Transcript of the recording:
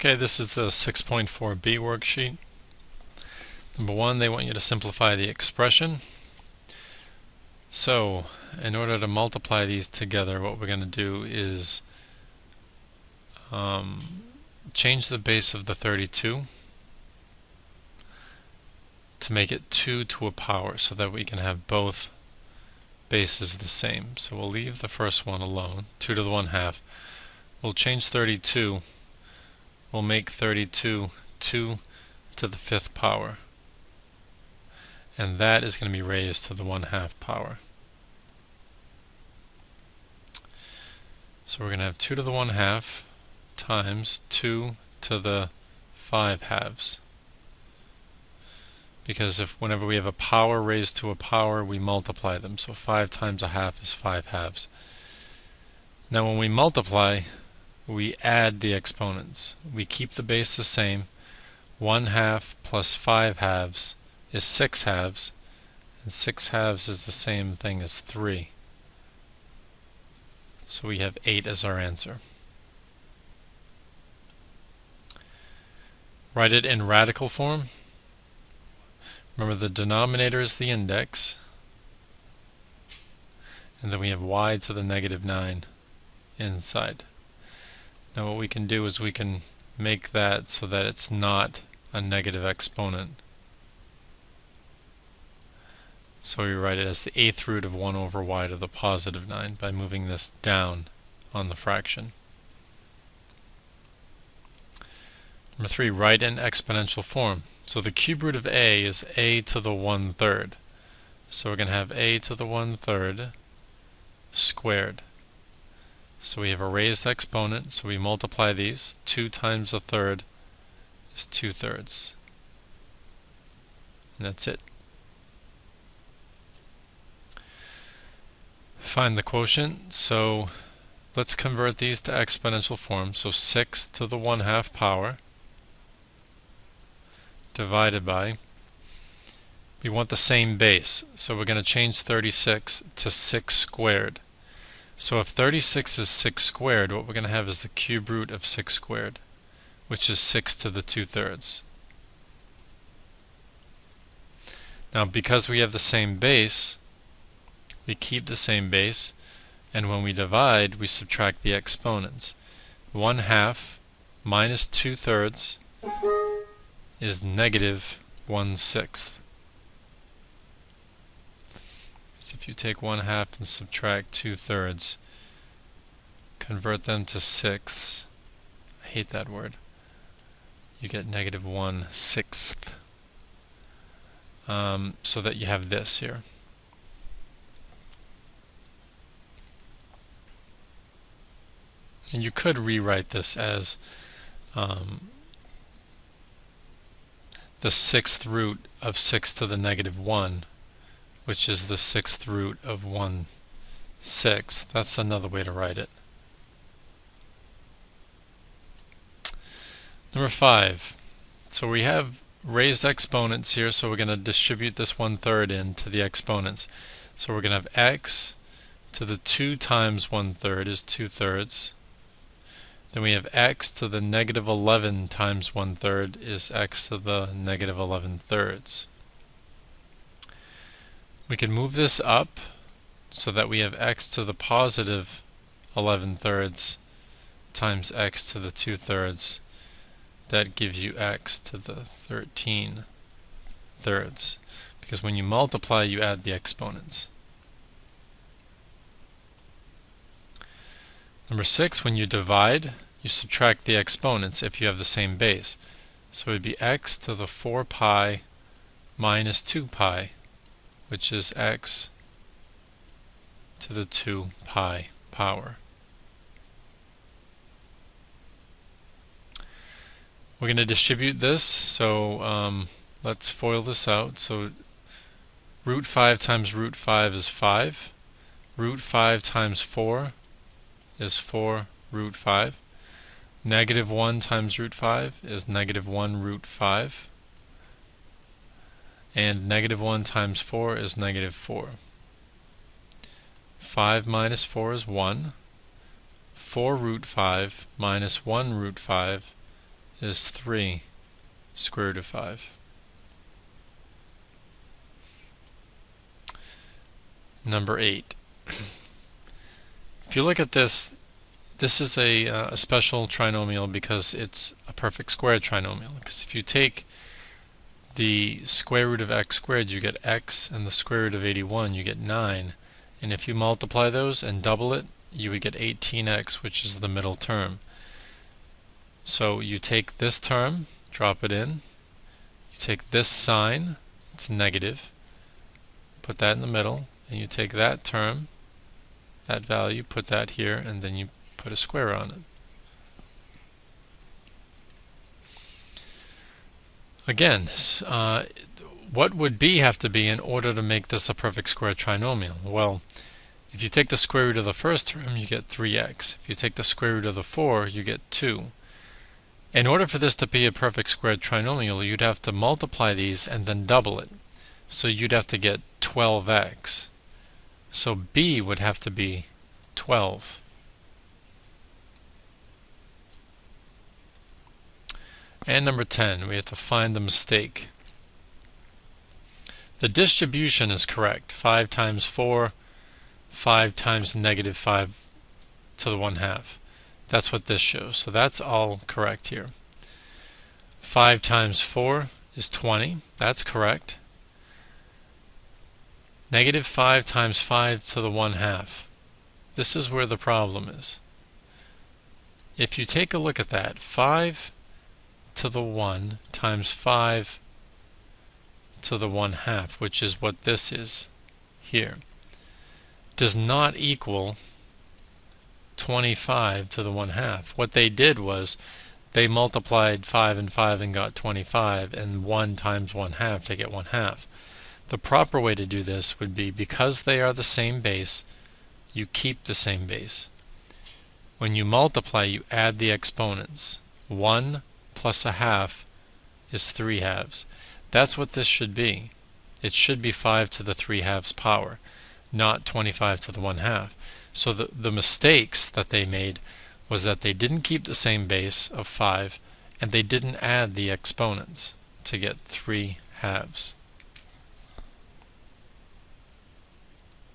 Okay, this is the 6.4b worksheet. Number one, they want you to simplify the expression. So, in order to multiply these together, what we're going to do is change the base of the 32 to make it 2 to a power so that we can have both bases the same. So we'll leave the first one alone, 2 to the 1/2. We'll change 32. We'll make 32 2 to the 5th power. And that is going to be raised to the 1/2 power. So we're going to have 2 to the 1/2 times 2 to the 5/2. Because whenever we have a power raised to a power, we multiply them. So 5 times 1/2 is 5/2. Now when we multiply, we add the exponents. We keep the base the same. 1/2 plus 5/2 is 6/2, and 6/2 is the same thing as 3. So we have 8 as our answer. Write it in radical form. Remember, the denominator is the index, and then we have y to the -9 inside. Now what we can do is we can make that so that it's not a negative exponent. So we write it as the 8th root of 1 over y to the +9 by moving this down on the fraction. Number 3, write in exponential form. So the cube root of a is a to the 1/3. So we're going to have a to the 1/3 squared. So we have a raised exponent, so we multiply these. 2 times 1/3 is 2/3. And that's it. Find the quotient. So let's convert these to exponential form. So 6 to the 1/2 power divided by, we want the same base. So we're going to change 36 to 6 squared. So if 36 is 6 squared, what we're going to have is the cube root of 6 squared, which is 6 to the 2/3. Now because we have the same base, we keep the same base, and when we divide, we subtract the exponents. 1/2 minus 2/3 is -1/6. So if you take 1/2 and subtract 2/3, convert them to sixths, I hate that word, you get -1/6. So that you have this here. And you could rewrite this as the 6th root of 6 to the -1, which is the 6th root of 1/6. That's another way to write it. Number 5. So we have raised exponents here, so we're going to distribute this 1/3 into the exponents. So we're going to have x to the 2 times 1/3 is 2/3. Then we have x to the -11 times 1/3 is x to the -11/3. We can move this up so that we have x to the +11/3 times x to the 2/3. That gives you x to the 13/3. Because when you multiply, you add the exponents. Number 6, when you divide, you subtract the exponents if you have the same base. So it would be x to the 4 pi minus 2 pi, which is x to the 2 pi power. We're going to distribute this, so let's FOIL this out. So root 5 times root 5 is 5. Root 5 times 4 is 4 root 5. -1 times root 5 is -1 root 5. And -1 times 4 is -4. 5 minus 4 is 1. 4 root 5 minus 1 root 5 is 3 square root of 5. Number 8. If you look at this, this is a special trinomial because it's a perfect square trinomial. Because if you take the square root of x squared, you get x, and the square root of 81, you get 9. And if you multiply those and double it, you would get 18x, which is the middle term. So you take this term, drop it in. You take this sign, it's negative, put that in the middle, and you take that term, that value, put that here, and then you put a square on it. Again, what would b have to be in order to make this a perfect square trinomial? Well, if you take the square root of the first term, you get 3x. If you take the square root of the 4, you get 2. In order for this to be a perfect square trinomial, you'd have to multiply these and then double it. So you'd have to get 12x. So b would have to be 12. And number 10, we have to find the mistake. The distribution is correct. 5 times 4, 5 times negative 5 to the 1/2. That's what this shows. So that's all correct here. 5 times 4 is 20. That's correct. Negative 5 times 5 to the 1/2. This is where the problem is. If you take a look at that, 5 to the 1 times 5 to the 1/2, which is what this is here, does not equal 25 to the 1/2. What they did was they multiplied 5 and 5 and got 25, and 1 times 1/2 to get 1/2. The proper way to do this would be, because they are the same base, you keep the same base. When you multiply, you add the exponents. 1 plus 1/2 is 3/2. That's what this should be. It should be 5 to the 3/2 power, not 25 to the 1/2. So the mistakes that they made was that they didn't keep the same base of 5, and they didn't add the exponents to get 3/2.